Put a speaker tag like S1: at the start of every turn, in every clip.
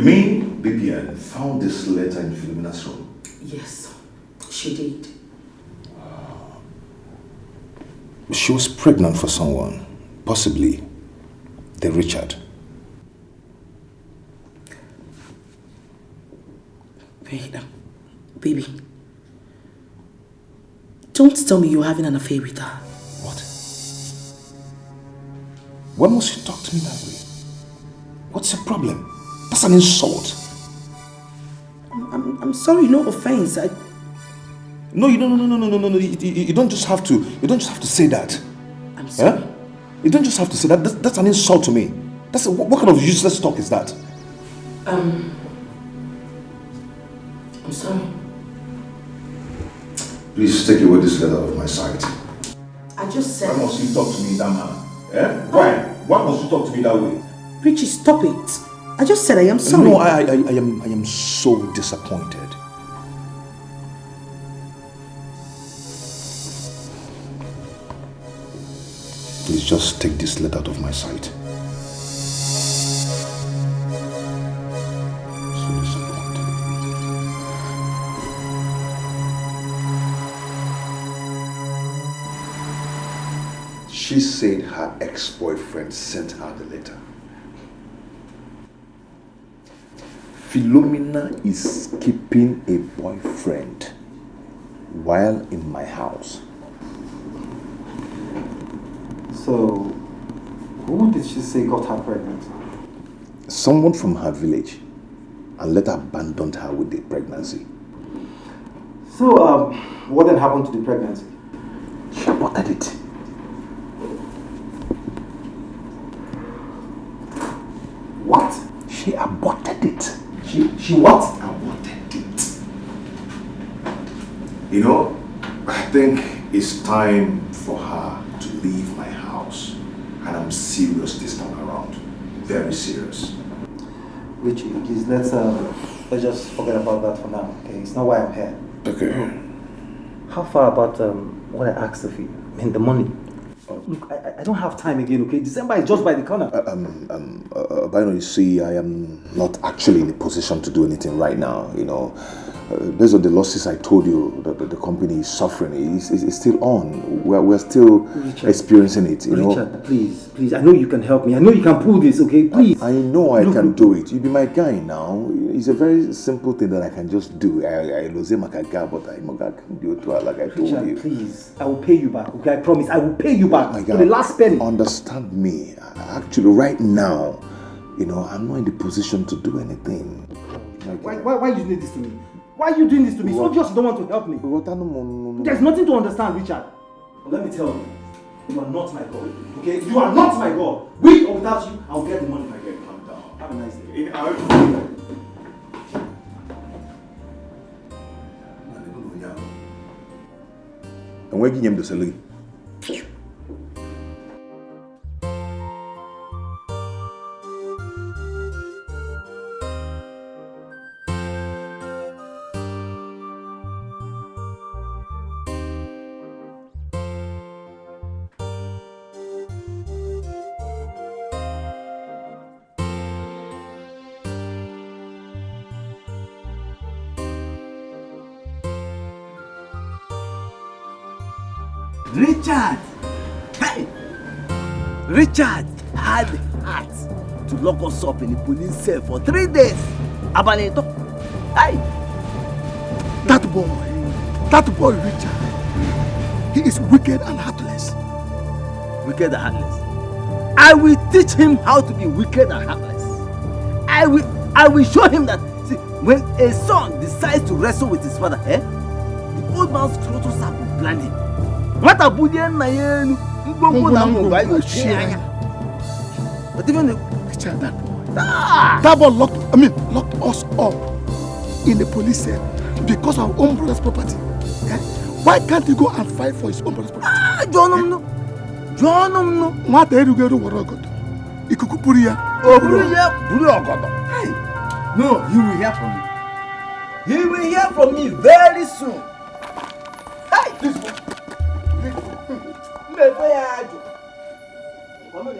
S1: mean BPN found this letter in Philomena's room?
S2: Yes, she did.
S1: She was pregnant for someone, possibly the Richard.
S2: Wait, baby. Don't tell me you're having an affair with her.
S1: What? Why must you talk to me that way? What's the problem? That's an insult.
S2: I'm sorry, no offense.
S1: No, you no. You don't just have to. You don't just have to say that.
S2: I'm sorry.
S1: Yeah? You don't just have to say that. That's an insult to me. What kind of useless talk is that?
S2: I'm sorry.
S1: Please take away this letter out of my sight.
S2: I just said.
S1: Why must you talk to me in that manner? Eh? Why? Why must you talk to me that way?
S2: Richie, stop it. I just said I am sorry.
S1: No, I am so disappointed. Please just take this letter out of my sight. So disappointed. She said her ex-boyfriend sent her the letter. Philomena is keeping a boyfriend while in my house.
S3: So, who did she say got her pregnant?
S1: Someone from her village, and later abandoned her with the pregnancy.
S3: So, what then happened to the pregnancy?
S1: She aborted it.
S3: What?
S1: She aborted it.
S3: She what?
S1: Aborted it. You know, I think it's time for her to leave my house. And I'm serious this time around. Very serious.
S3: Richie, please let's just forget about that for now. Okay, it's not why I'm here.
S1: Okay.
S3: How far about what I asked of you? I mean, the money. Look, I don't have time again. Okay, December is just by the corner.
S1: But you see, I am not actually in a position to do anything right now. You know, based on the losses I told you, the company is suffering. It's still on. We're still Richard, experiencing it. You
S3: Richard,
S1: know.
S3: Please, I know you can help me. I know you can pull this. Okay, please.
S1: I know I can do it. You be my guy now. It's a very simple thing that I can just do. I lose him, but I can do it like I told
S3: Richard,
S1: you.
S3: please, I will pay you back. Okay, I promise. I will pay you back
S1: My
S3: to
S1: God,
S3: the last penny.
S1: Understand me. Actually, right now, you know, I'm not in the position to do anything.
S3: Why you doing this to me? Why are you doing this to me? It's obvious you don't want to help me. There's nothing to understand, Richard. But let me tell you, you are not my God. Okay? You are not my God. With or without you, I'll get the money.
S1: Okay, calm down.
S3: Have a nice day.
S1: And where him the salary?
S4: Richard! Hey! Richard had the heart to lock us up in the police cell for 3 days. Abaneto. Hey!
S5: That boy Richard, he is wicked and heartless.
S4: Wicked and heartless. I will teach him how to be wicked and heartless. I will show him that, see, when a son decides to wrestle with his father, the old man's scrotal sack will blind him. What a bullion na yenu, but even
S5: Richard, that boy. That boy locked us up in the police cell because of our own brother's property. Eh? Why can't he go and fight for his own brother's property?
S4: John no.
S5: What are you going to do? Ikukupuria.
S4: Hey, no, he will hear from me. He will hear from me very soon. Hey, please go. Come on,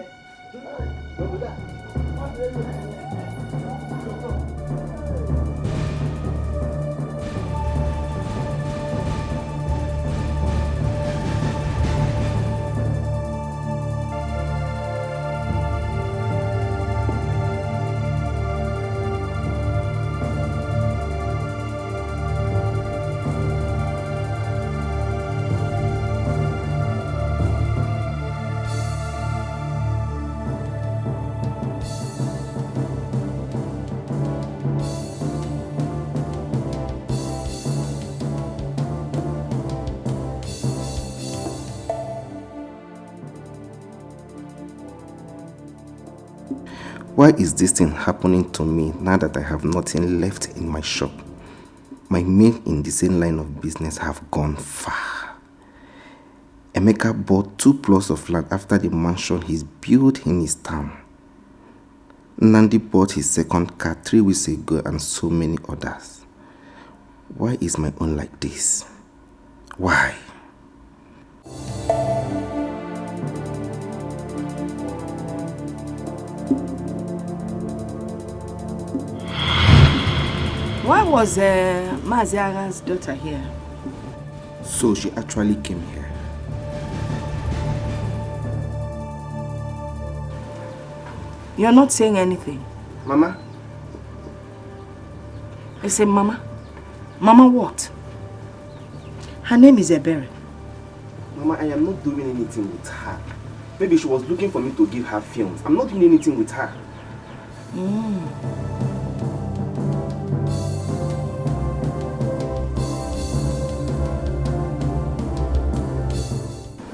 S6: Why is this thing happening to me now that I have nothing left in my shop? My men in the same line of business have gone far. Emeka bought 2 plots of land after the mansion he's built in his town. Nandi bought his second car 3 weeks ago and so many others. Why is my own like this? Why?
S2: Why was Maziaga's daughter here?
S6: So she actually came here.
S2: You're not saying anything.
S6: Mama?
S2: I say, Mama. Mama what? Her name is Ebere.
S6: Mama, I am not doing anything with her. Maybe she was looking for me to give her films. I'm not doing anything with her.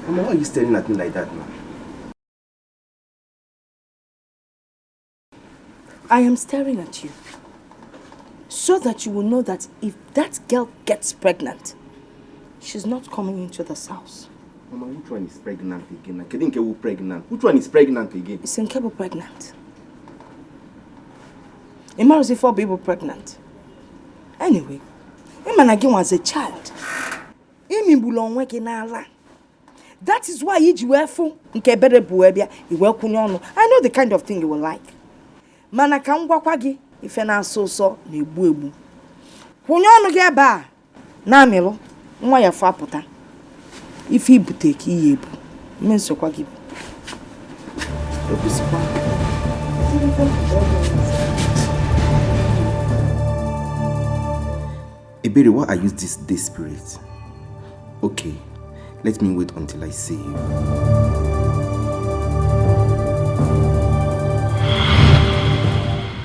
S6: Mama, why are you staring at me like that now?
S2: I am staring at you so that you will know that if that girl gets pregnant, she's not coming into this house.
S6: Mama, which one is pregnant again? I didn't get who pregnant. Which one is pregnant again?
S2: Is Nkebo pregnant? Imara is 4 people pregnant. Anyway, Imanagi was a child. That is why I know the kind of thing you will like. Mana kangwakwagi ife na so na egbu. Kwunyonu ge ba na amilo nwa ya fa puta. Ife ibute ka iye ebu. Mensokwa gi.
S6: Ebere, why are you this desperate? Okay, let me wait until I see you.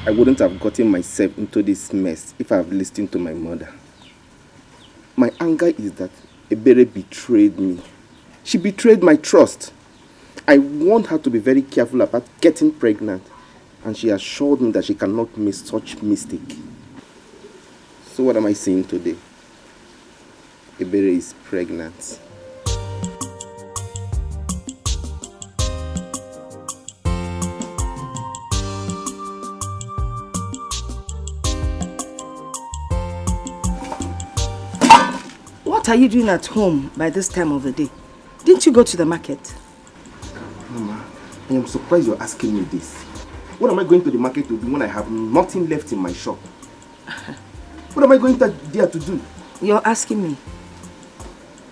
S6: I wouldn't have gotten myself into this mess if I have listened to my mother. My anger is that Ebere betrayed me. She betrayed my trust. I want her to be very careful about getting pregnant, and she assured me that she cannot make such mistake. So what am I saying today? Ebere is pregnant.
S2: What are you doing at home by this time of the day? Didn't you go to the market?
S6: Mama, I am surprised you're asking me this. What am I going to the market to do when I have nothing left in my shop? What am I going there to do?
S2: You're asking me.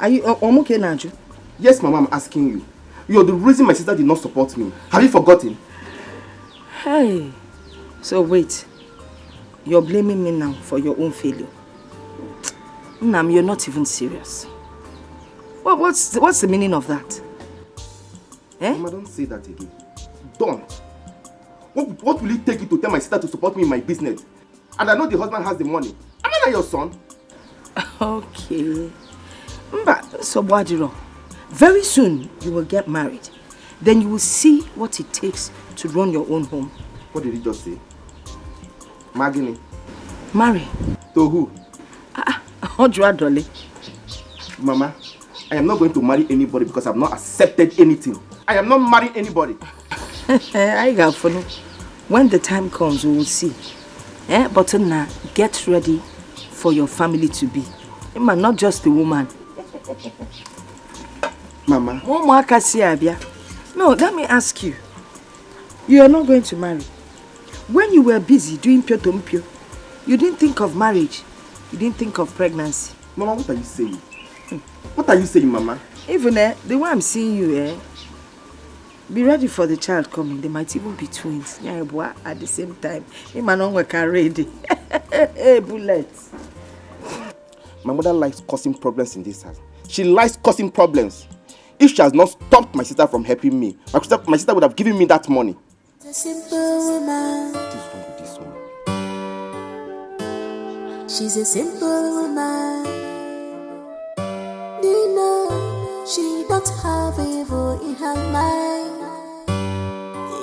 S2: Are you okay, Naju?
S6: Yes, Mama, I'm asking you. You're the reason my sister did not support me. Have you forgotten?
S2: Hey. So wait. You're blaming me now for your own failure. Nam, you're not even serious. What's the meaning of that? Eh?
S6: Mama, don't say that again. Don't. What will it take you to tell my sister to support me in my business? And I know the husband has the money. Am I not your son?
S2: Okay. But, so Wadiro, very soon you will get married. Then you will see what it takes to run your own home.
S6: What did he just say? Magini.
S2: Marry.
S6: To who?
S2: Dolly.
S6: Mama, I am not going to marry anybody because I have not accepted anything. I am not marrying anybody.
S2: I got for no. When the time comes, we will see. But now, get ready for your family to be. Not just a woman.
S6: Mama.
S2: No, let me ask you. You are not going to marry. When you were busy doing pio, you didn't think of marriage. You didn't think of pregnancy.
S6: Mama, what are you saying? What are you saying, Mama?
S2: Even the way I'm seeing you, be ready for the child coming. They might even be twins. At the same time. Ready. Hey, bullets.
S6: My mother likes causing problems in this house. She likes causing problems. If she has not stopped my sister from helping me, my sister would have given me that money.
S7: A simple woman.
S6: What is wrong with this one?
S7: She's a simple woman. Do you know she don't have evil in her mind?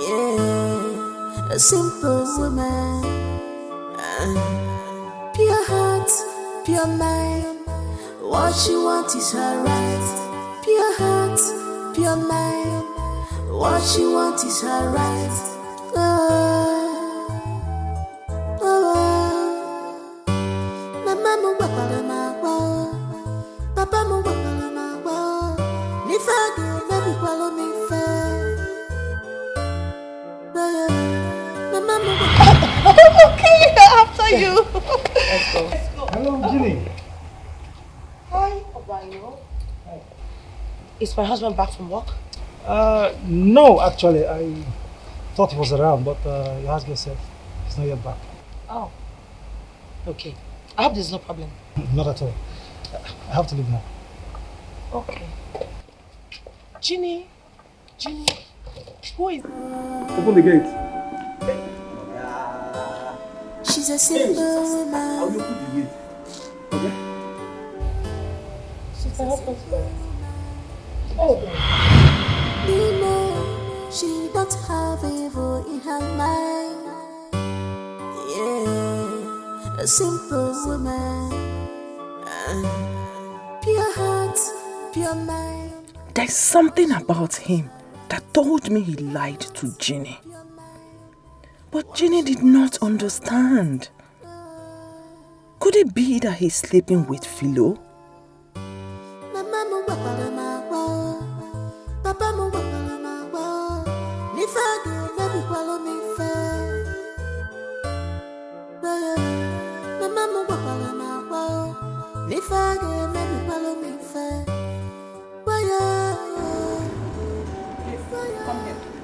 S7: Yeah. a simple woman. Pure heart, pure mind. What she wants is her right. Pure heart, pure mind. What she wants is her right. Mama mo wapala mawa, papa mo wapala mawa. Ni fagi na bi kwalo mi fe. Mama mo wapala.
S2: Okay, after you. Let's go.
S3: Hello, Ginny.
S2: Hi, Obayo. Is my husband back from work?
S3: No, actually, I thought he was around, but your husband said he's not yet back.
S2: Oh. Okay. I hope there's no problem.
S3: Not at all. I have to leave now.
S2: Okay. Ginny, who is...
S3: Open the gate.
S7: She's a simple woman.
S4: How you put the gate? Okay?
S2: She's my husband's friend.
S7: You know, she don't have evil in her mind. Yeah, a simple woman. Pure heart, pure mind.
S8: There's something about him that told me he lied to Ginny. But Ginny did not understand. Could it be that he's sleeping with Philo?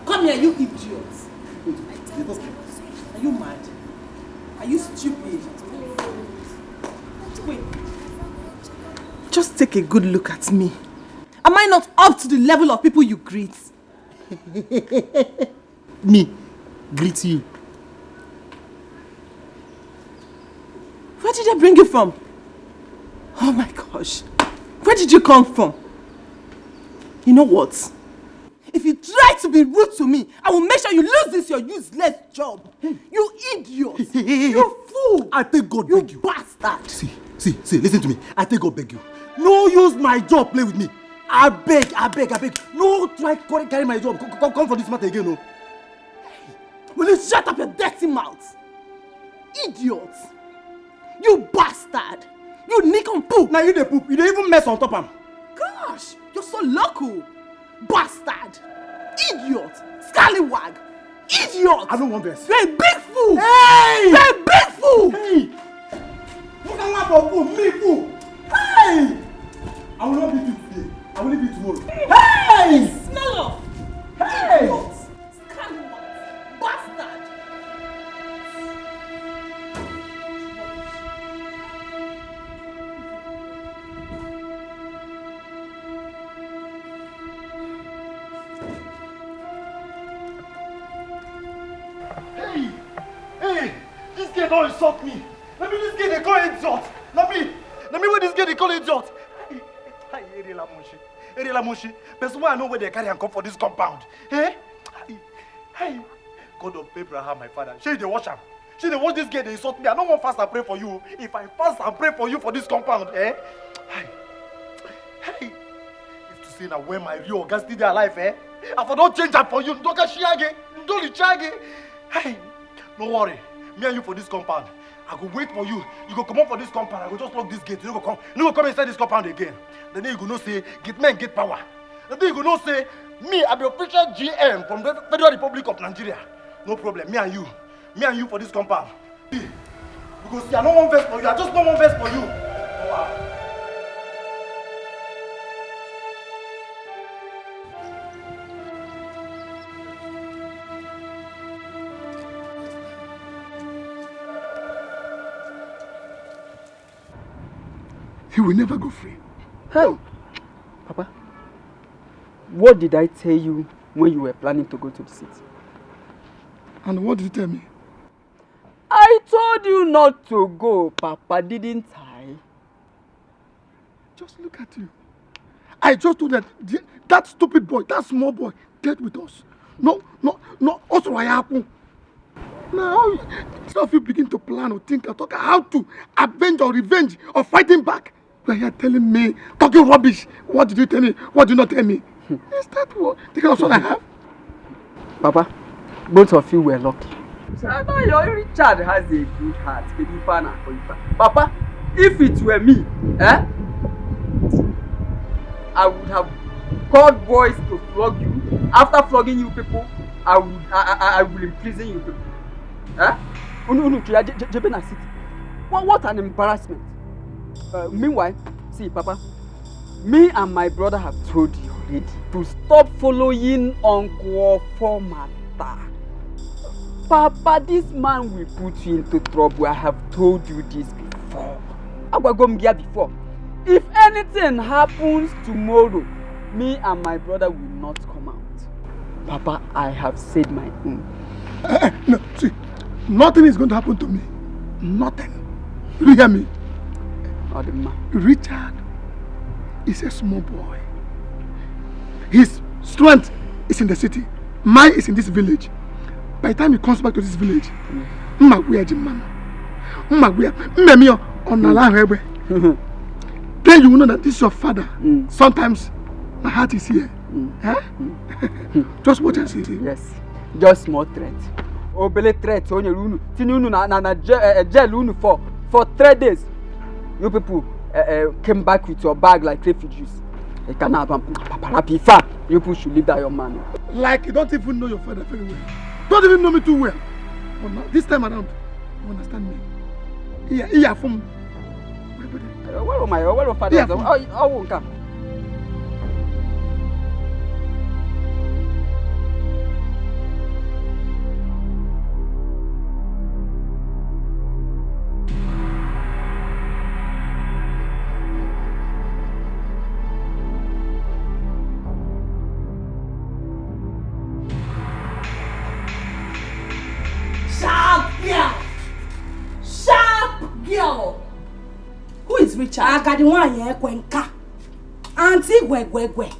S8: Come here, you idiots! Are you mad? Are you stupid? Wait. Just take a good look at me. Am I not up to the level of people you greet?
S3: Me? Greet you?
S8: Where did they bring you from? Oh my gosh. Where did you come from? You know what? If you try to be rude to me, I will make sure you lose this your useless job. You idiot. You fool.
S3: I take God beg you.
S8: Bastard.
S3: See, listen to me. I take God beg you. No use my job play with me. I beg. No try carry my job. Come for this matter again, no.
S8: Will you shut up your dirty mouth? Idiot. You bastard. You nick on poop.
S3: Now you the poop. You don't even mess on top of him.
S8: Gosh, you're so local. Bastard. Idiot. Scallywag. Idiot.
S3: I don't want this.
S8: You're a big fool.
S3: Hey!
S8: You're a big fool.
S3: Hey! Look at that fool. Me fool. Hey! I will not beat you today. I will beat you tomorrow. Hey!
S8: Smell off.
S3: Hey!
S8: Idiot. Scallywag. Bastard.
S3: Hey! This guy don't insult me. Let me this guy they call idiot. Let me where this guy they call idiot. Hey, Eriela Mushi. Person why I know where they carry and come for this compound. Hey! Hey! God of Abraham, my father. She they wash him. She they wash this guy they insult me. I don't want fast and pray for you. If I fast and pray for you for this compound, eh? Hey! If to say now when my real guys still there alive, eh? I for don't change that for you. Don't get shiage. Don't chage. Hey! Don't worry. Me and you for this compound. I go wait for you. You go come up for this compound. I go just lock this gate. You go come inside this compound again. Then you go know say, get men, get power. Then you go know say, me, I be official GM from the Federal Republic of Nigeria. No problem. Me and you for this compound. Because see, I don't want verse for you. I just don't want verse for you. Oh, wow.
S5: He will never go free.
S9: Hey! Papa, what did I tell you when you were planning to go to the city?
S5: And what did you tell me?
S9: I told you not to go, Papa, didn't I?
S5: Just look at you. I just told that stupid boy, that small boy, dead with us. No, also I happen. Now, some of you begin to plan or think or talk how to avenge or revenge or fighting back. You are here telling me, talking rubbish. What did you tell me? What did you not tell me? Is that what the kind of son I have?
S9: Papa, both of you were lucky. I know your Richard has a good heart. Papa, if it were me, I would have called boys to flog you. After flogging you people, I will imprison you people. What an embarrassment. Meanwhile, see, Papa, me and my brother have told you already to stop following Uncle Formata. Papa, this man will put you into trouble. I have told you this before. I will go here before. If anything happens tomorrow, me and my brother will not come out. Papa, I have said my own.
S5: No, see, nothing is going to happen to me. Nothing. You hear me? Richard is a small boy. His strength is in the city. Mine is in this village. By the time he comes back to this village, then you will know that this is your father. Sometimes my heart is here. Just watch and see.
S9: Yes, just small threat. Obele threat on your room. Na jail for 3 days. You people came back with your bag like refugees. You people should leave that your man.
S5: Like you don't even know your father very well. Don't even know me too well. But now, this time around, you understand me. Yeah, from
S9: where am I? Where father?
S5: Yeah,
S9: I won't come.
S2: Richard. I got the one here, Kwenka. Auntie Gwegwegwe.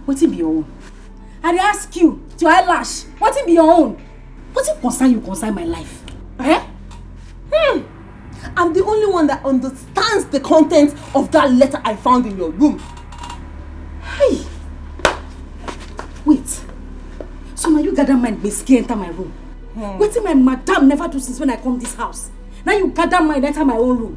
S2: What it be your own? I ask you to eyelash. What it be your own? What it concern you concern my life?
S8: I'm the only one that understands the content of that letter I found in your room.
S2: Hey. Wait. So now you gather mind basically enter my room. What did my madam never do since when I come this house? Now you gather mind enter my own room.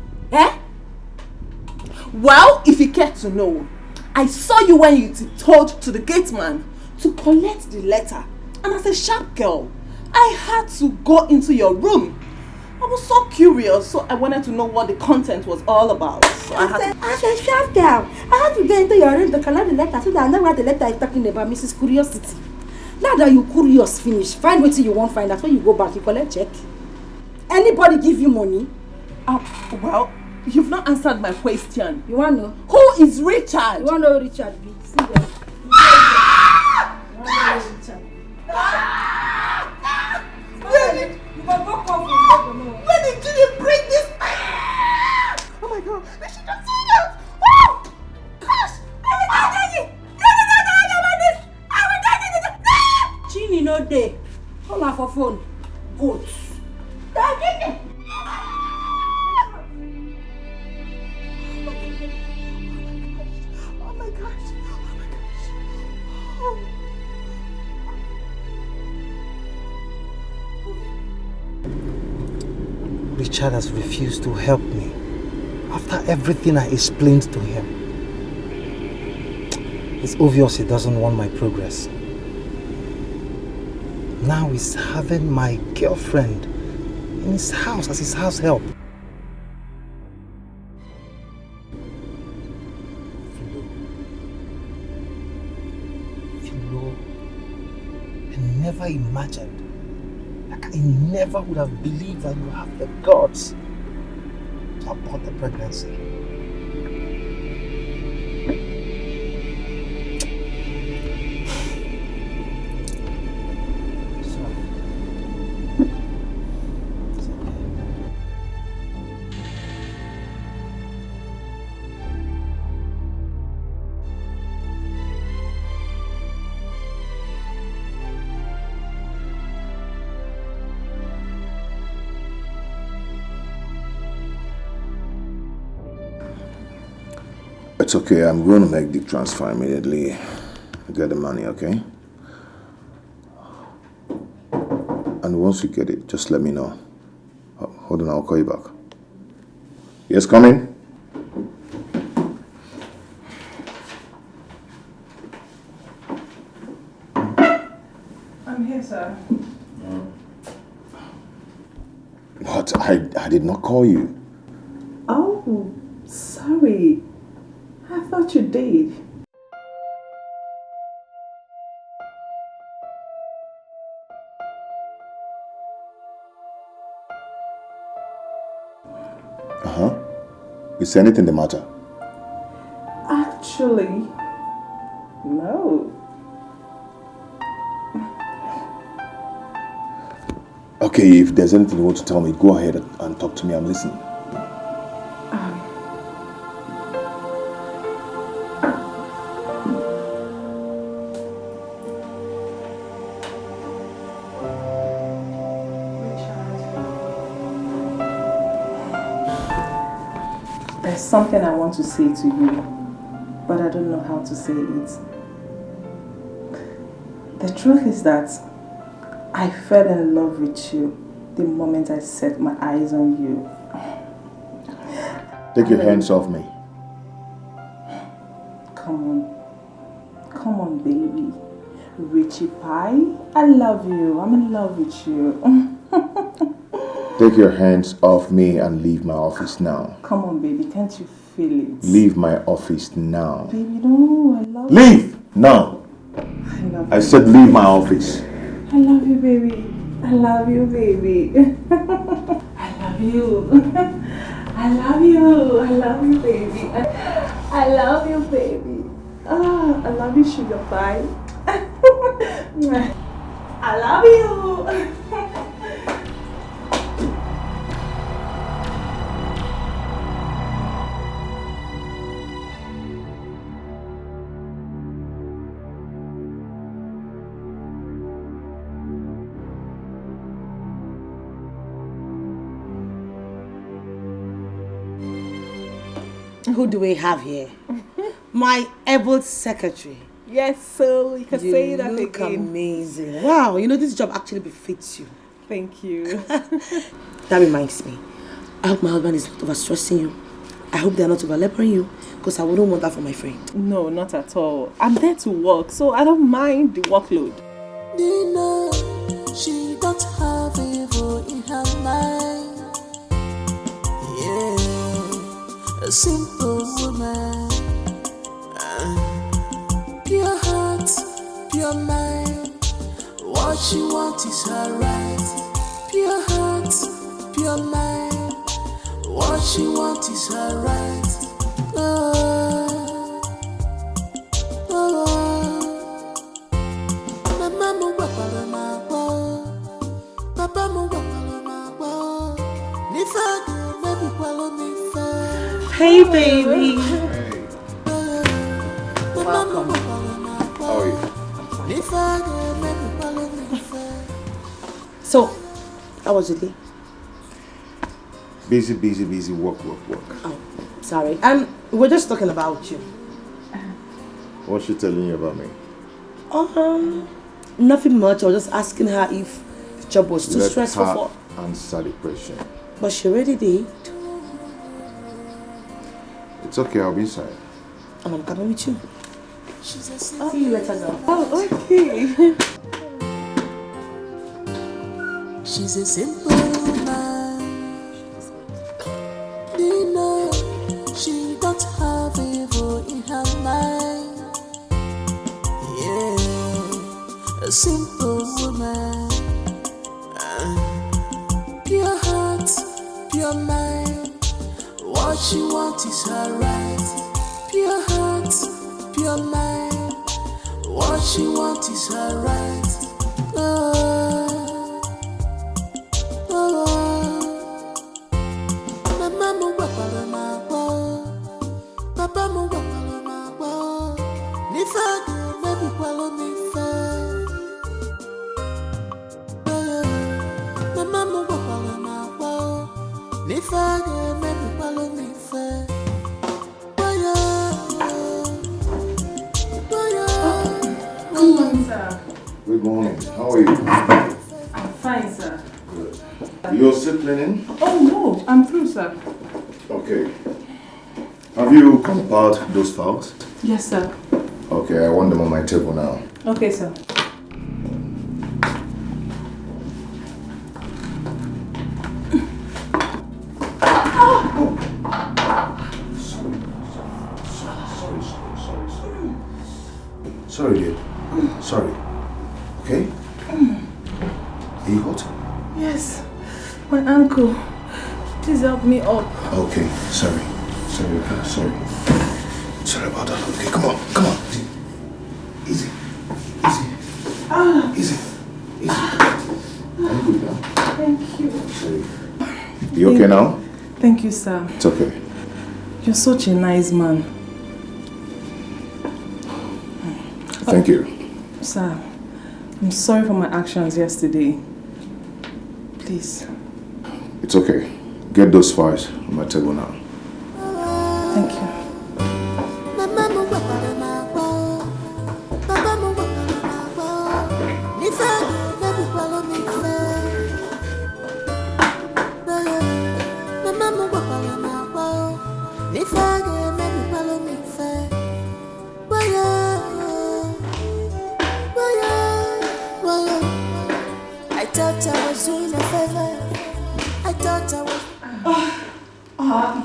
S8: Well, if you care to know, I saw you when you told to the gate man to collect the letter. And as a sharp girl, I had to go into your room. I was so curious, so I wanted to know what the content was all about. So
S2: as a sharp girl, I had to go into your room to collect the letter so that I know what the letter is talking about, Mrs. Curiosity. Now that you curious finish, find what you want find out. When you go back, you collect check. Anybody give you money?
S8: Well, you've not answered my question.
S2: You want to know?
S8: Who is Richard?
S2: You want to know who Richard be? See them.
S8: When did you bring this? Oh my God! They should have seen that. Oh, gosh!
S2: Chini no day. Call her for phone. Goat.
S10: Richard has refused to help me after everything I explained to him. It's obvious he doesn't want my progress. Now he's having my girlfriend in his house as his house help. Philo, I never imagined, I never would have believed that you have the guts to abort the pregnancy.
S1: It's okay. I'm going to make the transfer immediately. Get the money, okay? And once you get it, just let me know. Hold on, I'll call you back. Yes, come in.
S8: I'm here, sir.
S1: But I did not call you.
S8: Oh, sorry. I thought you did.
S1: Is anything the matter?
S8: Actually, no.
S1: Okay, if there's anything you want to tell me, go ahead and talk to me. I'm listening.
S8: There's something I want to say to you, but I don't know how to say it. The truth is that I fell in love with you the moment I set my eyes on you.
S1: Take your hands off me.
S8: Come on, baby. Richie Pie, I love you. I'm in love with you.
S1: Take your hands off me and leave my office now.
S8: Come on, baby. Can't you feel it?
S1: Leave my office now.
S8: Baby, no. I love you.
S1: Leave now. I said leave my office.
S8: I love you, baby. I love you, baby. I love you. I love you. I love you, baby. I love you, baby. Ah, I love you, sugar pie. I love you.
S2: Who do we have here? My able secretary.
S8: Yes, so you can say that
S2: look
S8: again.
S2: Amazing. Wow, this job actually befits you.
S8: Thank you.
S2: That reminds me. I hope my husband is not overstressing you. I hope they're not overlapping you, because I wouldn't want that for my friend.
S8: No, not at all. I'm there to work, so I don't mind the workload.
S7: Nina, she don't have evil in her mind. Yeah, a simple woman. Pure heart, pure mind. What she wants is her right. Pure heart, pure mind. What she wants is her right.
S2: Hey, baby.
S1: Welcome. How are you?
S2: So, how was your day?
S1: Busy. Work.
S2: Oh, sorry. We're just talking about you.
S1: What's she telling you about me?
S2: Nothing much. I was just asking her if the job was too stressful for her.
S1: Answer the question.
S2: But she already did.
S1: It's okay, I'll be inside.
S2: And I'm coming with you.
S8: See you later, girl. Oh, okay.
S7: She's a simple woman. Nina, she don't have evil in her mind. Yeah, a simple woman. Pure heart, pure mind. What she wants is her right. Pure heart, pure mind. What she wants is her right.
S8: morning, sir.
S1: Good morning. How are you?
S8: I'm fine, sir.
S1: Good. You're still cleaning?
S8: Oh, no. I'm through, sir.
S1: Okay. Have you compiled those files?
S8: Yes, sir.
S1: Okay, I want them on my table now.
S8: Okay, sir.
S1: Sorry, dear. Sorry. Okay? Are you hot?
S8: Yes. My ankle. Please help me up.
S1: Okay, sorry. Sorry, okay, sorry. Sorry about that. Okay, come on, come on. Easy. Easy. Easy. Easy. Are you good now?
S8: Thank you.
S1: Sorry. You okay now?
S8: Thank you, sir.
S1: It's okay.
S8: You're such a nice man.
S1: Thank you.
S8: Sir, I'm sorry for my actions yesterday. Please.
S1: It's okay. Get those files on my table now.
S8: Thank you.
S7: I thought I was doing a favor. I thought I was.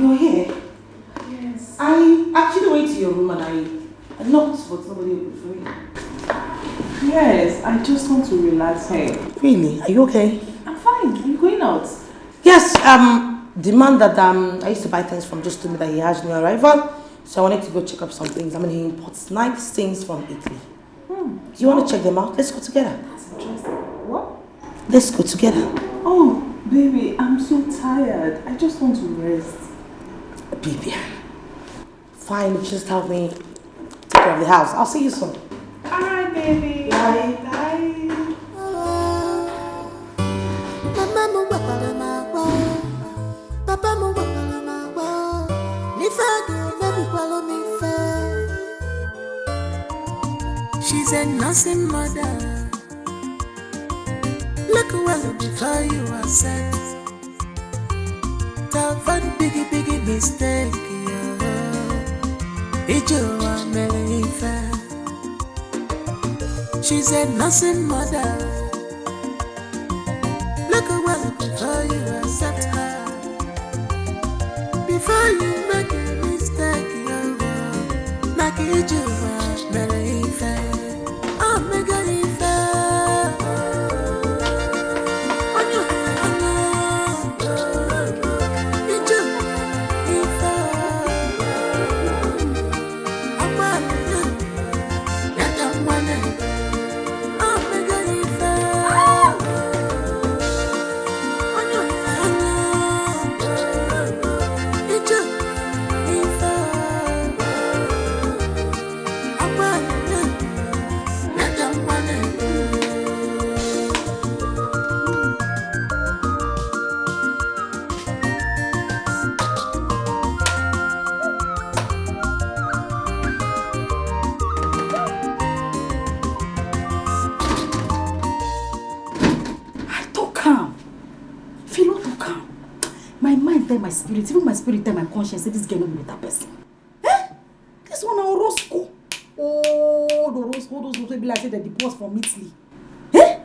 S2: You're here?
S8: Yes.
S2: I actually went to your room and I knocked, but nobody opened for me.
S8: Yes, I just want to relax here.
S2: Really? Are you okay?
S8: I'm fine. Are you going out?
S2: Yes, the man that I used to buy things from just told me that he has new arrival. So I wanted to go check up some things. I mean, he imports nice things from Italy. Do you want to check them out? Let's go together.
S8: That's interesting. What?
S2: Let's go together.
S8: Oh, baby, I'm so tired. I just want to rest.
S2: Baby. Fine, just help me take care of the house. I'll see you soon.
S8: Alright, baby.
S2: Bye.
S8: Bye.
S7: She's a nursing mother. Look well before you accept. That one biggie mistake. It's your America. She's a nursing mother. Look well before you accept her. Before you make a mistake, make it your America.
S11: My spirit, even my spirit and my conscience say this girl not be better person. Eh? This one na Roscoe. Oh, the Roscoe, those people be like say they deport from Italy. Eh?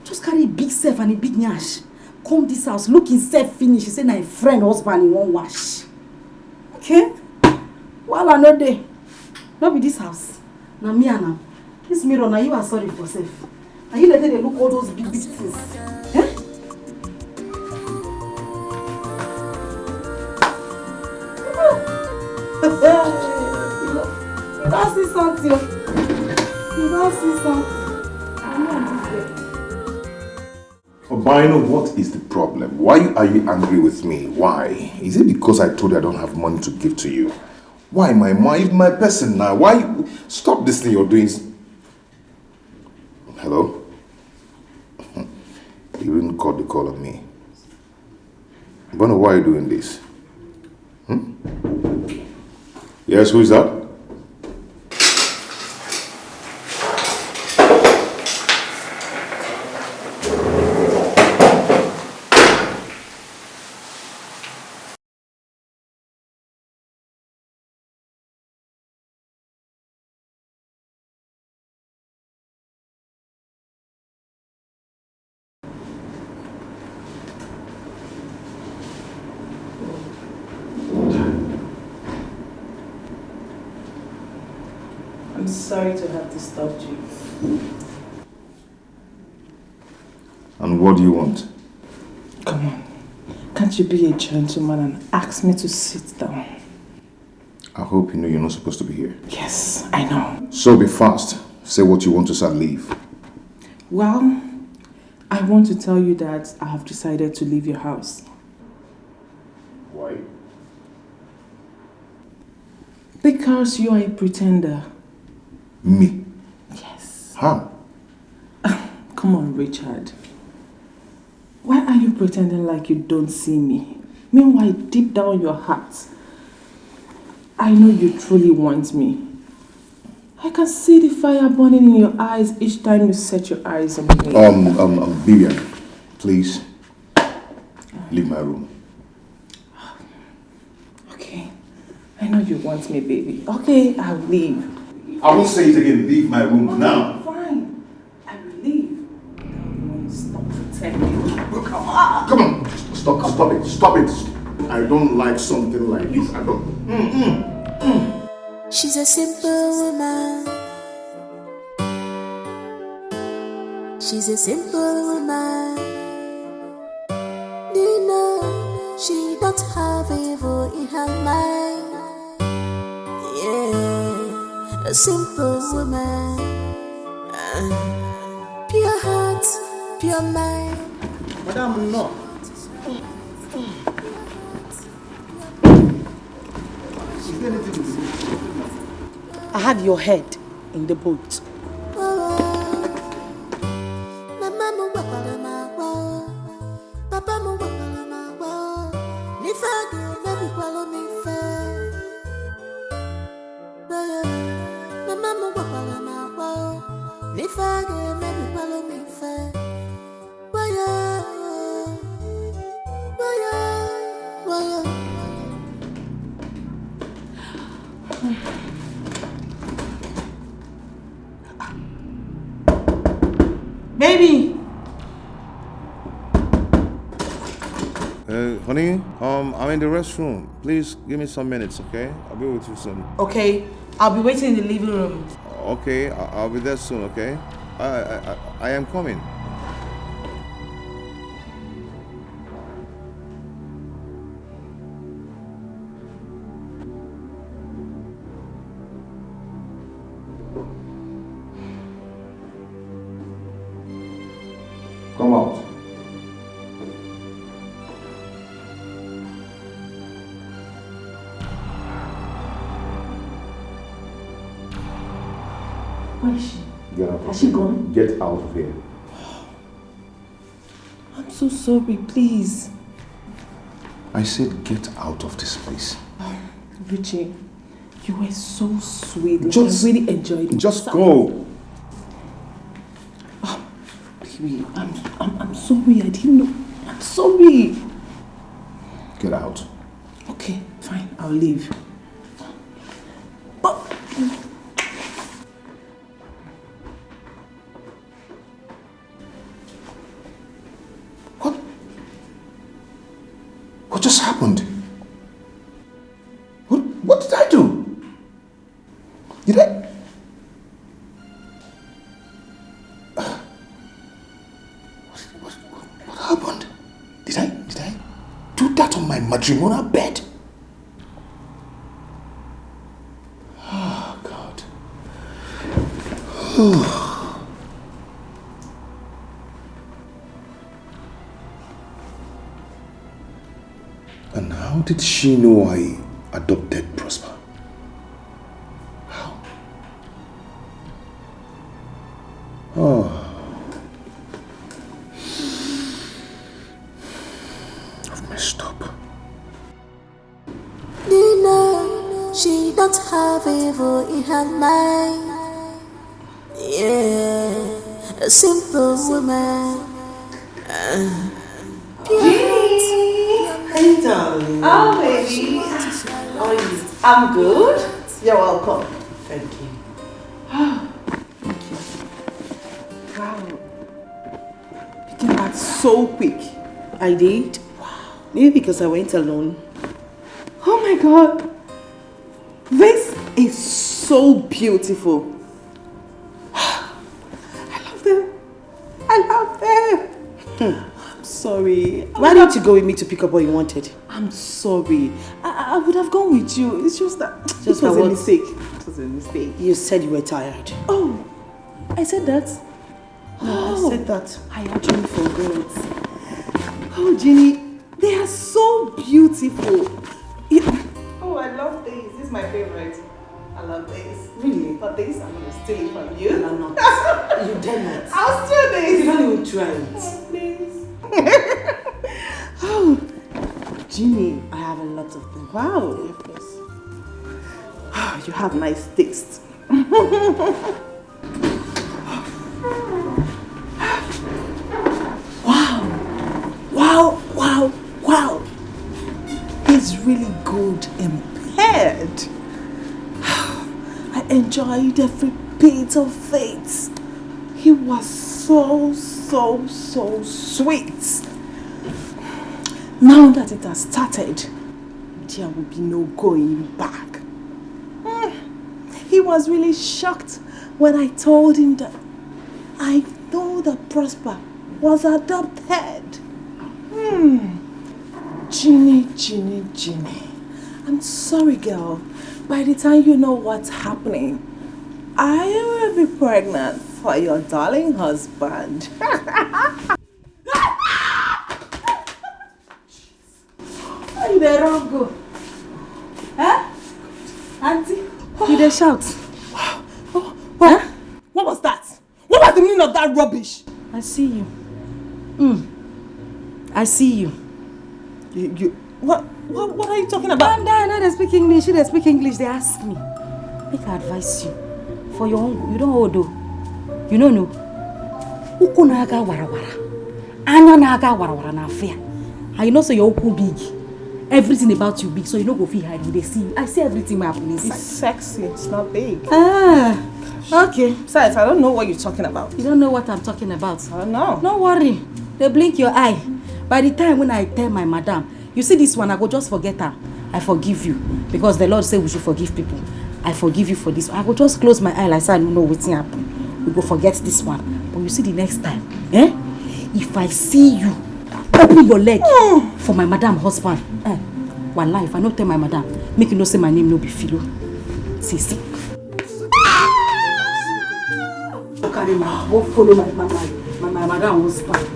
S11: Just carry a big self and a big nyash. Come this house, look himself finish. He say na a friend husband in one wash. Okay? Well, I know they. Not be this house. Now me and am. This mirror, now you are sorry for self. Now you let them look all those big things. Eh? You don't see something. You don't see something. I'm not this
S1: Obino, what is the problem? Why are you angry with me? Why? Is it because I told you I don't have money to give to you? Why, my person now? Why? Stop this thing you're doing. Hello? You didn't call the call on me. Obino, why are you doing this? Yes, who is that?
S8: sorry to have disturbed you.
S1: And what do you want?
S8: Come on. Can't you be a gentleman and ask me to sit down?
S1: I hope you know you're not supposed to be here.
S8: Yes, I know.
S1: So be fast. Say what you want to say and leave.
S8: Well, I want to tell you that I have decided to leave your house.
S1: Why?
S8: Because you are a pretender.
S1: Me?
S8: Yes.
S1: How?
S8: Come on, Richard. Why are you pretending like you don't see me? Meanwhile, deep down your heart, I know you truly want me. I can see the fire burning in your eyes each time you set your eyes on me.
S1: Vivian, please, leave my room.
S8: Okay. I know you want me, baby. Okay, I'll leave.
S1: I won't say it again. Leave my room now.
S8: Fine. I will leave. Stop pretending.
S1: Come on. Stop it. I don't like something like this. I don't.
S7: She's a simple woman. She's a simple woman. Do you know she don't have evil in her mind? Yeah, a simple woman. Pure heart, pure mind.
S10: Madam, no.
S2: I had your head in the boat.
S8: Baby!
S1: Honey, I'm in the restroom. Please give me some minutes, okay? I'll be with you soon.
S2: Okay, I'll be waiting in the living room.
S1: Okay, I'll be there soon, okay? I am coming. Come out.
S2: Where is she?
S1: Get out.
S2: Has she gone?
S1: Get out of here.
S8: I'm so sorry, please.
S1: I said get out of this place.
S8: Richie, you were so sweet. Like,
S1: Just-
S8: I really enjoyed it.
S1: Just go.
S8: Baby, I'm sorry. I didn't know. I'm sorry.
S1: Get out.
S8: Okay, fine. I'll leave. But
S1: What just happened? What did I do? Did I? What happened? Did I do that on my matrimonial bed? Oh, God. And how did she know I adopted Prosper? How? Oh. I've messed up.
S7: Do you know she don't have evil in her mind? Yeah, a simple woman.
S2: Hey, darling. Oh, baby. How are you? I'm good. You're welcome. Thank you.
S8: thank you. Wow. You came back so quick.
S2: I did. Wow. Maybe because I went alone.
S8: Oh my God. This is so beautiful. I'm sorry.
S2: Why didn't you go with me to pick up what you wanted?
S8: I'm sorry. I would have gone with you. It's just that it was
S2: that
S8: a
S2: what?
S8: mistake. It was a mistake.
S2: You said you were tired.
S8: Oh, I said that?
S2: No, I said that.
S8: I actually forgot. Oh, Jenny, they are so beautiful. Oh, I love these. This is my favorite. I love these.
S2: Really?
S8: But these I'm going to steal it from you.
S2: No, I'm not. You dare not.
S8: I'll steal these.
S2: You don't even try it.
S8: Please. Oh, Jenny, I have a lot of them. Wow. Yes. Oh, you have nice taste. Wow. He's really good and paired. I enjoyed every bit of it. He was so sweet. Now that it has started, there will be no going back. He was really shocked when I told him that I know that Prosper was adopted. Ginny. I'm sorry, girl. By the time you know what's happening, I will be pregnant for your darling husband.
S11: You dey run go. Huh? Auntie, you dey shout.
S8: Huh? What was that? What was the meaning of that rubbish?
S11: I see you. I see you.
S8: You what are you talking about?
S11: And I they speak English. They speak English. They ask me. Make I advise you. For your own, you don't hold though. You don't know. Uku naga warawara. Anya naga warawara na fear. And you know so your uku big. Everything about you big, so you don't go feel hide. They see you. I see everything happen inside.
S8: It's sexy. It's not big.
S11: Ah, okay.
S8: Besides, I don't know what you're talking about.
S11: You don't know what I'm talking about.
S8: I don't know.
S11: Don't worry. They blink your eye. By the time when I tell my madam, you see this one, I go just forget her. I forgive you. Because the Lord said we should forgive people. I forgive you for this. I go just close my eye like I don't know what's happening. We go forget this one. But you see the next time, if I see you open your leg for my madam husband, wallahi, if I not tell my madam, make you know say my name no be Philo. See. Carry my go follow my madam husband.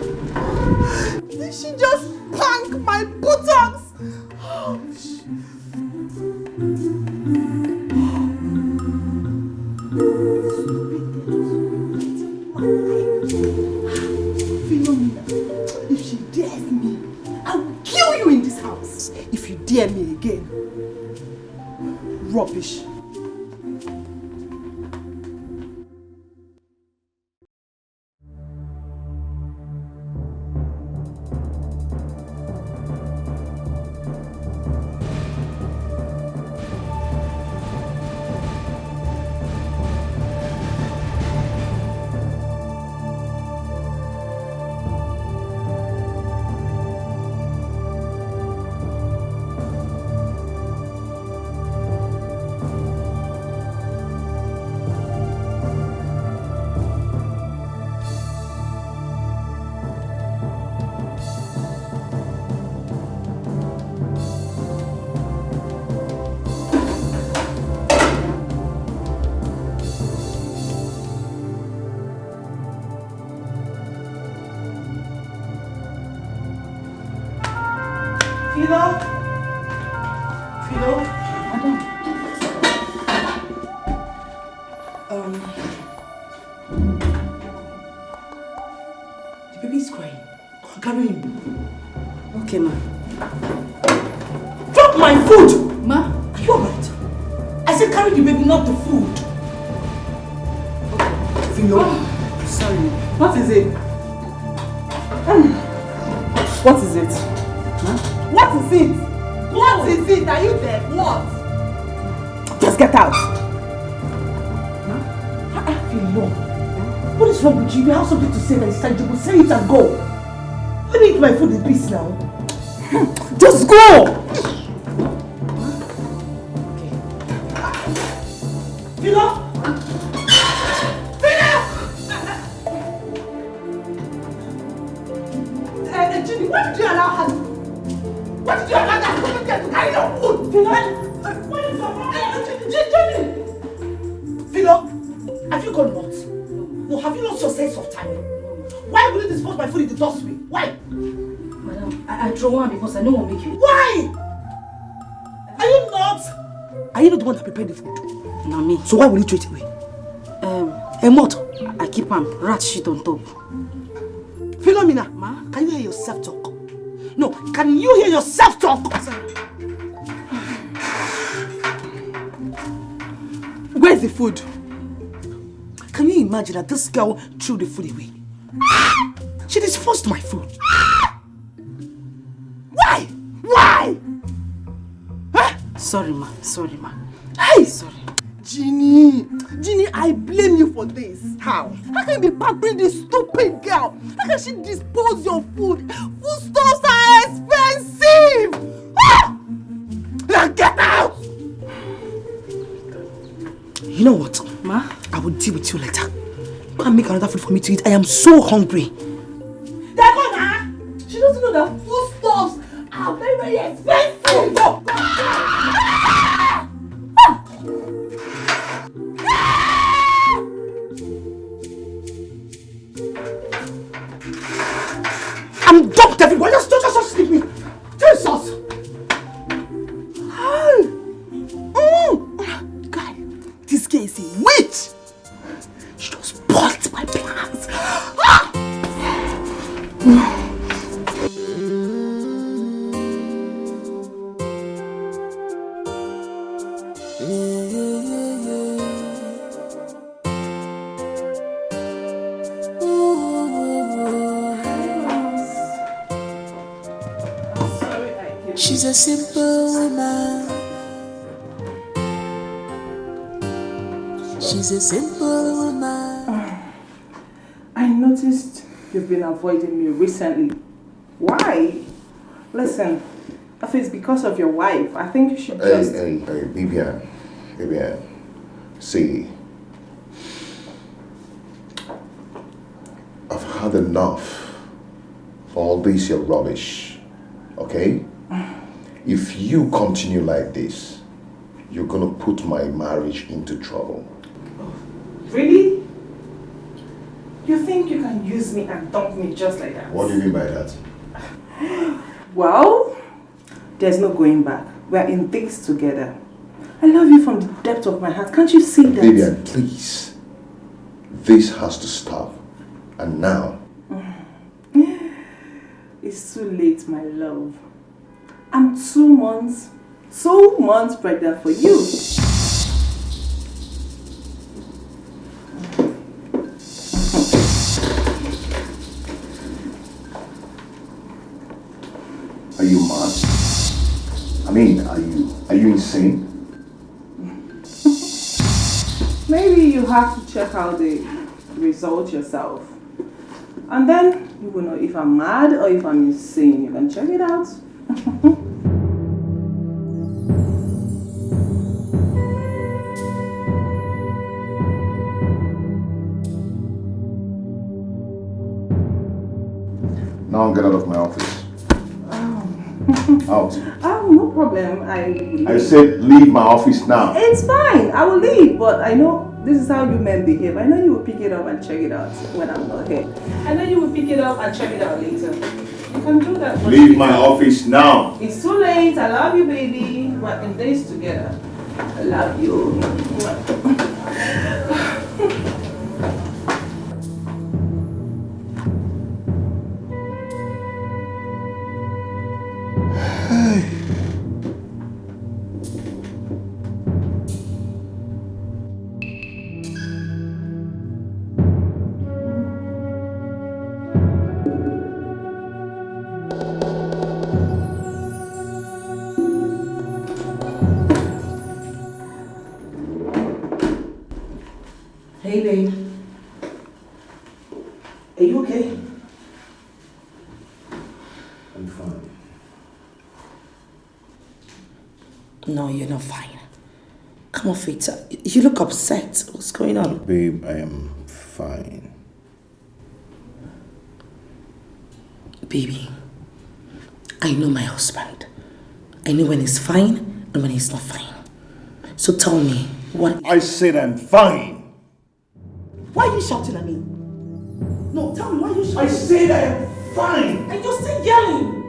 S8: Did she just plank my buttocks? Oh, Philomena, if she dares me, I will kill you in this house. If you dare me again. Rubbish. Philo?
S11: Madam.
S2: The baby's crying. Carry him.
S11: Okay, ma.
S2: Drop my food!
S11: Ma?
S2: Are you alright? I said carry the baby, not the food. Okay. Philo.
S11: Sorry.
S8: What is it? What is it?
S11: Huh?
S8: What is it? What is it? Are you there? What? Just get out.
S2: Philo. What is wrong with you? You have something to say that is tangible. Say it and go. Let me eat my food in peace now.
S8: Just go!
S2: Okay. Philo!
S8: Ginny, why did you allow her? Why did you allow that stupid girl to carry your food? What is your problem? Ginny! Philo, have you gone nuts? No, have you lost your sense of time? Why would you dispose my food in the dustbin? Why?
S11: Madam, I throw one because I know what make you.
S8: Why? Are you not? Are you not the one that prepared the food?
S11: No, me.
S8: So why will you throw it away?
S11: What? I keep rat shit on top.
S8: Philomena,
S11: Ma?
S8: Can you hear yourself talk? No, can you hear yourself talk?
S11: Sorry.
S8: Where's the food? Can you imagine that this girl threw the food away? She disposed my food. Why? Why? Huh?
S11: Sorry, ma.
S8: Hey!
S11: Sorry.
S8: Ginny, I blame you for this. How? How can you be pampering this stupid girl? How can she dispose your food? Foodstuffs are expensive! Ah! Now get out! You know what?
S11: Ma?
S8: I will deal with you later. Go and make another food for me to eat. I am so hungry. Dagona! She doesn't know that foodstuffs are very, very expensive! No. I'm dumped everywhere. Just leave me. Jesus. Guy, this girl is a witch. She just spoiled my plans.
S7: She's a simple woman. She's a simple woman.
S12: I noticed you've been avoiding me recently. Why? Listen, if it's because of your wife, I think you should just...
S1: Hey, Vivian. See, I've had enough of all this your rubbish, okay? If you continue like this, you're gonna put my marriage into trouble.
S12: Really? You think you can use me and dump me just like that?
S1: What do you mean by that?
S12: Well, there's no going back. We're in this together. I love you from the depth of my heart. Can't you see that?
S1: Vivian, please. This has to stop. And now.
S12: It's too late, my love. I'm 2 months pregnant for you.
S1: Are you mad? I mean, are you insane?
S12: Maybe you have to check out the result yourself. And then you will know if I'm mad or if I'm insane. You can check it out.
S1: Now get out of my office. Out.
S12: Oh, no problem.
S1: I said leave my office now.
S12: It's fine. I will leave, but I know this is how you men behave. I know you will pick it up and check it out when I'm not here. I know you will pick it up and check it out later. You can do that.
S1: Leave my office now.
S12: It's too late. I love you, baby. We're in this together. I love you. Hey, babe. Are you okay?
S1: I'm fine.
S2: No, you're not fine. Come off it. You look upset. What's going on?
S1: Babe, I am fine.
S2: Baby,
S11: I know my husband. I know when he's fine and when he's not fine. So tell me, what...
S1: I said I'm fine.
S11: Why are you shouting at me? No, tell me, why are you shouting?
S1: I said I'm fine.
S11: And you're still yelling.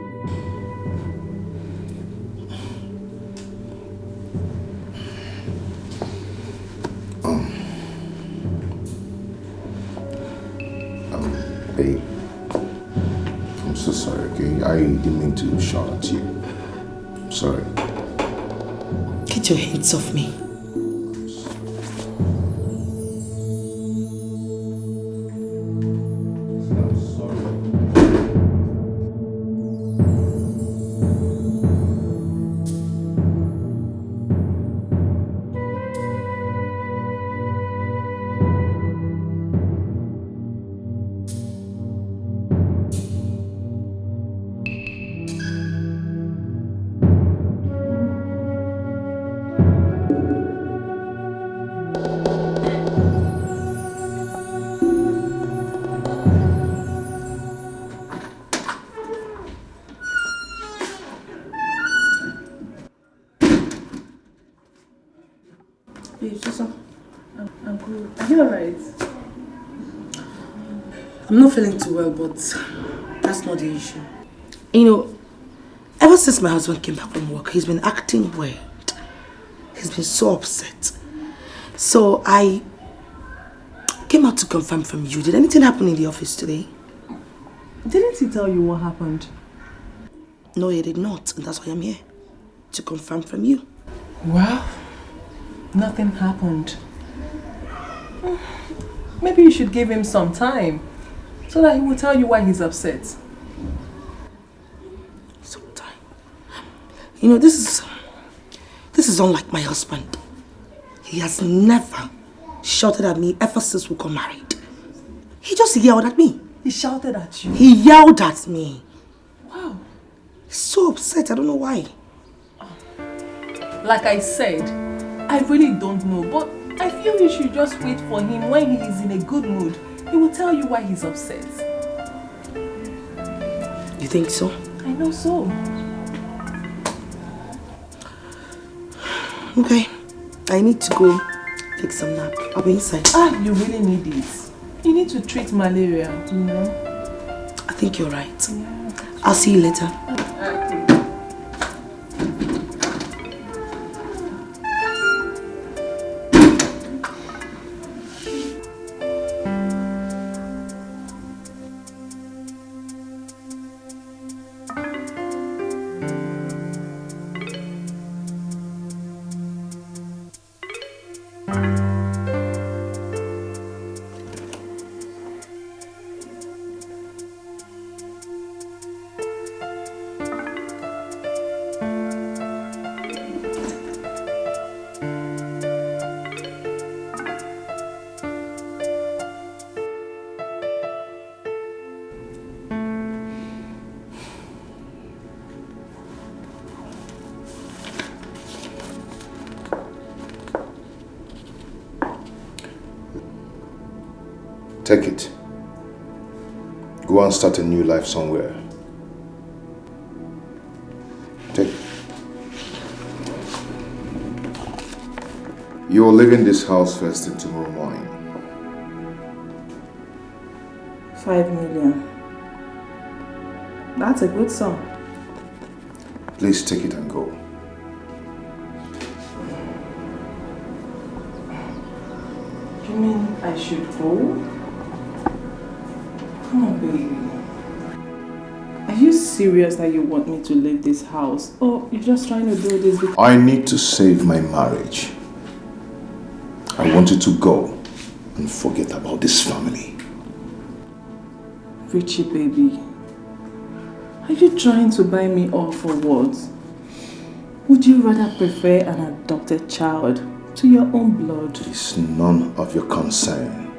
S1: Babe, I'm so sorry, okay? I didn't mean to shout at you. I'm sorry.
S11: Get your hands off me. I'm not feeling too well, but that's not the issue. You know, ever since my husband came back from work, he's been acting weird. He's been so upset. So I came out to confirm from you. Did anything happen in the office today?
S8: Didn't he tell you what happened?
S11: No, he did not. And that's why I'm here. To confirm from you.
S8: Well, nothing happened. Maybe you should give him some time so that he will tell you why he's upset.
S11: Some time? You know, this is unlike my husband. He has never shouted at me ever since we got married. He just yelled at me.
S8: He shouted at you?
S11: He yelled at me.
S8: Wow.
S11: He's so upset. I don't know why.
S8: Like I said, I really don't know, but I feel you should just wait for him when he is in a good mood. He will tell you why he's upset.
S11: You think so?
S8: I know so.
S11: Okay. I need to go take some nap. I'll be inside.
S8: You really need it. You need to treat malaria, you know?
S11: I think you're right.
S8: Yeah.
S11: I'll see you later.
S8: Okay.
S1: Take it. Go and start a new life somewhere. Take it. You're leaving this house first thing tomorrow morning.
S12: 5 million. That's a good sum.
S1: Please take it and go.
S12: You mean I should go? Come on, baby. Are you serious that you want me to leave this house? Or you're just trying to do this because...
S1: I need to save my marriage. I want you to go and forget about this family.
S12: Richie, baby. Are you trying to buy me off for what? Would you rather prefer an adopted child to your own blood?
S1: It's none of your concern.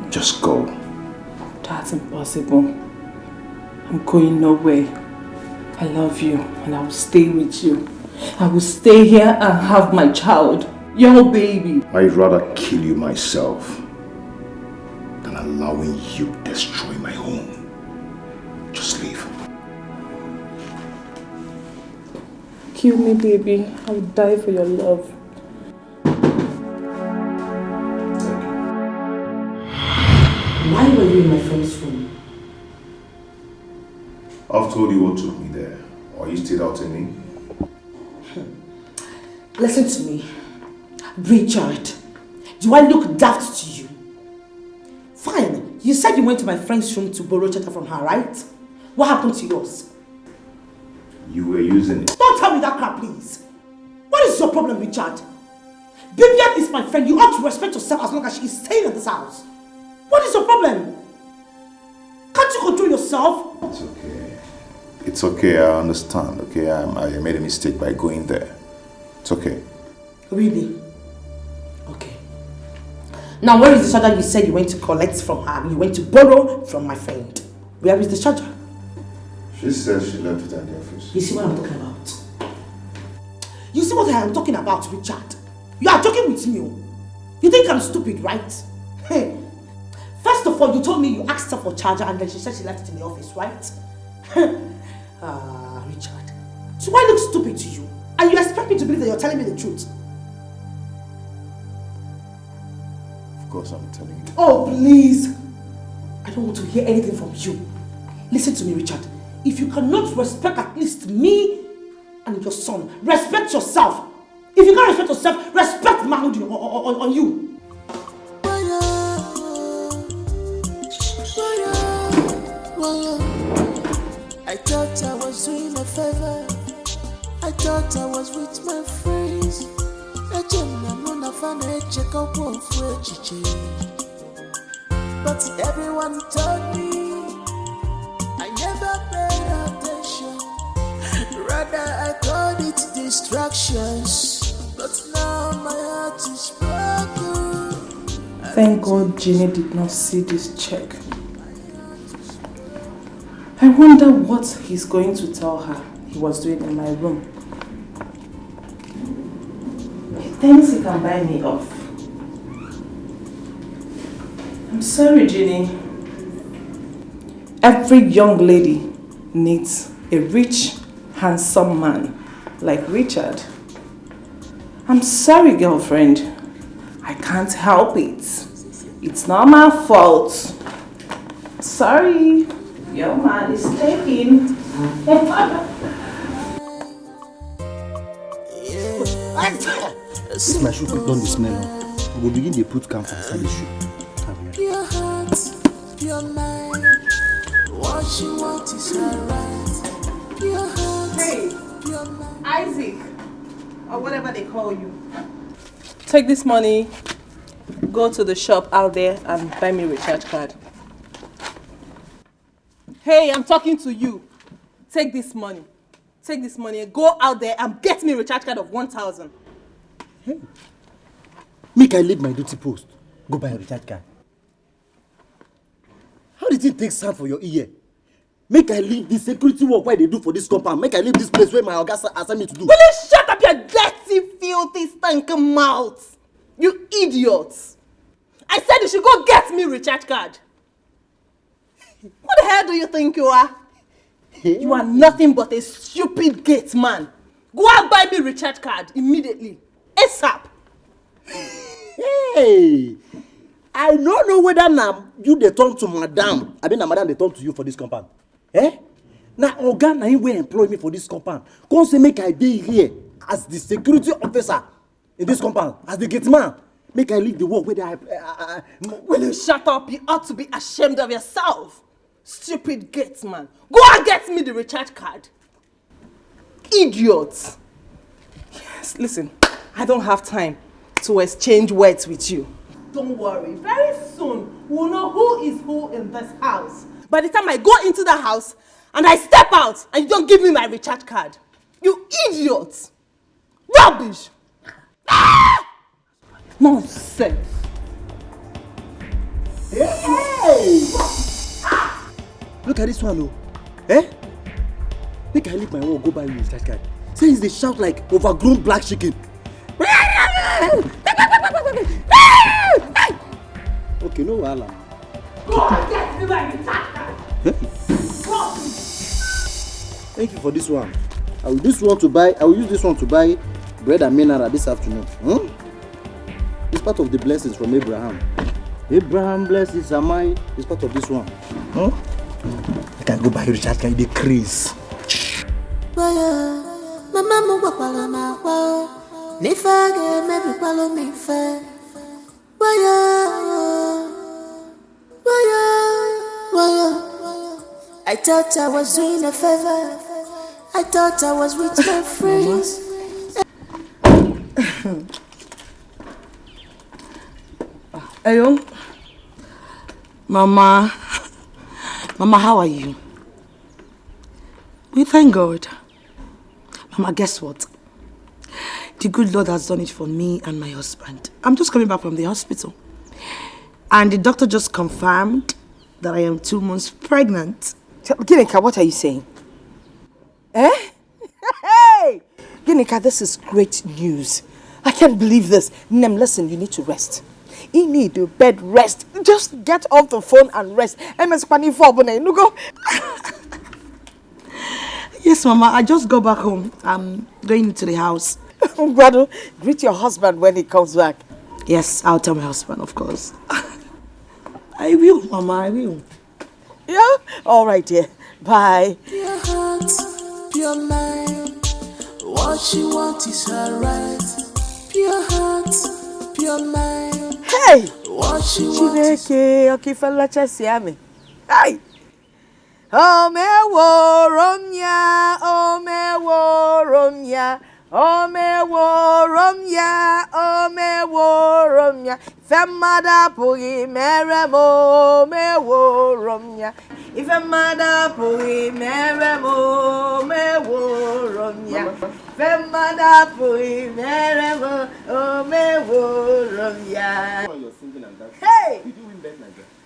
S1: Just go.
S12: That's impossible. I'm going nowhere. I love you and I will stay with you. I will stay here and have my child. Your baby.
S1: I'd rather kill you myself than allowing you destroy my home. Just leave.
S12: Kill me, baby. I would die for your love.
S11: Why were you in my friend's room?
S1: I've told you what took me there. Or are you still doubting me?
S11: Listen to me. Richard, do I look daft to you? Fine, you said you went to my friend's room to borrow charger from her, right? What happened to yours?
S1: You were using it.
S11: Don't tell me that crap, please. What is your problem, Richard? Bibian is my friend. You ought to respect yourself as long as she is staying in this house. What is your problem? Can't you control yourself?
S1: It's okay. It's okay, I understand, okay? I made a mistake by going there. It's okay.
S11: Really? Okay. Now, where is the charger you said you went to collect from her? You went to borrow from my friend. Where is the charger?
S1: She says she left it at the office.
S11: You see what I'm talking about? You see what I am talking about, Richard? You are joking with me. You think I'm stupid, right? Hey. First of all, you told me you asked her for charger and then she said she left it in the office, right? Richard. So why look stupid to you? And you expect me to believe that you're telling me the truth?
S1: Of course I'm telling you.
S11: Oh, please. I don't want to hear anything from you. Listen to me, Richard. If you cannot respect at least me and your son, respect yourself. If you can't respect yourself, respect the manhood on you.
S7: I thought I was doing a favor. I thought I was with my friends. But everyone told me I never paid attention. Rather I called it distractions. But now my heart is broken.
S12: Thank God Ginny did not see this check. I wonder what he's going to tell her he was doing in my room. He thinks he can buy me off. I'm sorry, Ginny. Every young lady needs a rich, handsome man like Richard. I'm sorry, girlfriend. I can't help it. It's not my fault. Sorry. Your man is taken.
S10: This my shoe put on the smell. We will begin to put camp inside the shoe.
S7: Pure heart, pure mind. What you want is alright. Pure heart,
S8: Hey,
S7: pure mind.
S8: Isaac, or whatever they call you. Take this money, go to the shop out there and buy me a recharge card. Hey, I'm talking to you. Take this money. Take this money and go out there and get me a recharge card of 1,000.
S10: Hey, make I leave my duty post. Go buy a recharge card. How did it take sound for your ear? Make I leave the security work where they do for this compound. Make I leave this place where my Augusta assigned me to do.
S8: Will you shut up your dirty, filthy, stinking mouth? You idiots! I said you should go get me a recharge card. What the hell do you think you are? You are nothing but a stupid gate man. Go and buy me a recharge card immediately. ASAP.
S10: Hey, I don't know whether now you they turn to madam. I mean, madam they turn to you for this compound. Eh? Now, Oga, now you will employ me for this compound. Come say make I be here as the security officer in this compound, as the gate man. Make I leave the work where I
S8: Will you shut up? You ought to be ashamed of yourself. Stupid gate man. Go and get me the recharge card. Idiots. Yes, listen, I don't have time to exchange words with you. Don't worry, very soon we'll know who is who in this house. By the time I go into the house and I step out and you don't give me my recharge card. You idiots. Rubbish. Ah! Nonsense.
S10: Hey! Look at this one, oh. Eh? Make I leave my work, go buy you a recharge card. Since they shout like overgrown black chicken. Okay, no wahala.
S8: Go and get me my recharge card.
S10: Thank you for this one. I will use this one to buy bread and mineral this afternoon. It's part of the blessings from Abraham. Abraham blesses am I. It's part of this one. I can go buy Richard. Can you decrease?
S7: I thought I was doing a favor. I thought I was with my friends.
S11: Ayo. Mama, how are you? We thank God. Mama, guess what? The good Lord has done it for me and my husband. I'm just coming back from the hospital. And the doctor just confirmed that I am 2 months pregnant.
S2: Ginika, what are you saying? Eh? Hey! Ginika, this is great news. I can't believe this. Nem, listen, you need to rest. You need a bed rest. Just get off the phone and rest.
S11: Yes, Mama, I just go back home. I'm going into the house.
S2: Brother, greet your husband when he comes back.
S11: Yes, I'll tell my husband, of course. I will, Mama, I will.
S2: Yeah? All right, dear. Bye.
S7: Pure heart, pure mind. What you want is her right. Pure heart, pure mind.
S2: Hey!
S7: What you want is...
S2: Hey! Omewo romya, omewo romya, omewo romya, omewo romya. Femada pugi meremo, omewo romya. Ifemada pugi meremo, omewo romya. Femada pugi meremo, omewo romya. Hey!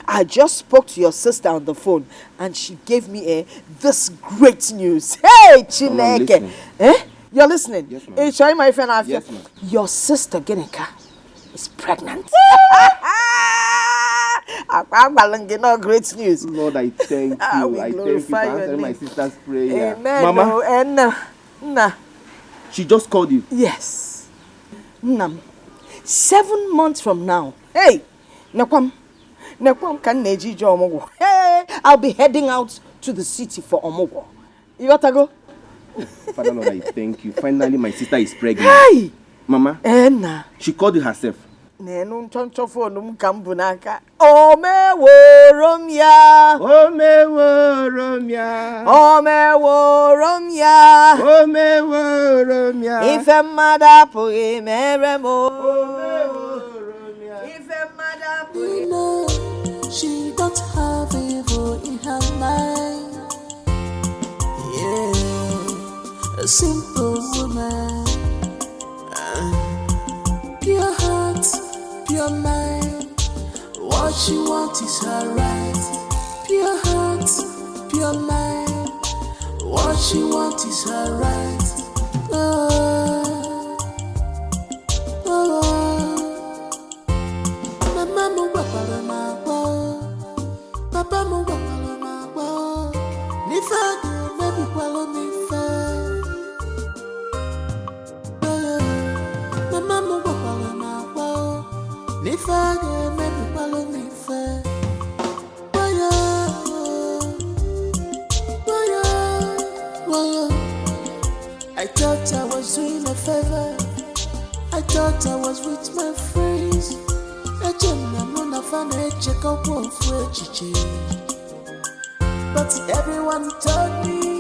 S2: I just spoke to your sister on the phone and she gave me this great news. Hey, Chineke. You're listening?
S6: Yes, ma'am.
S2: Hey, my friend,
S6: yes, ma'am.
S2: Your sister, Ginika, is pregnant. Great news.
S6: Lord, I thank you. I thank you for answering my sister's prayer.
S2: Amen.
S6: Mama, she just called you.
S2: Yes. 7 months from now. Hey, Nakwam. Hey, I'll be heading out to the city for Omogo. You got to go?
S6: Father Lord, I thank you. Finally, my sister is pregnant.
S2: Hey!
S6: Mama, she called you herself.
S2: Omewo romya.
S6: Omewo romya.
S2: Omewo romya.
S6: Omewo romya.
S2: Ife mada pugi meremo.
S6: Omewo romya.
S2: Ife mada
S7: You know, she don't have evil in her mind. Yeah, a simple woman. Pure heart, pure mind. What she wants is her right. Pure heart, pure mind. What she wants is her right. I thought I was doing a favor. I thought I was with my friends. But everyone told me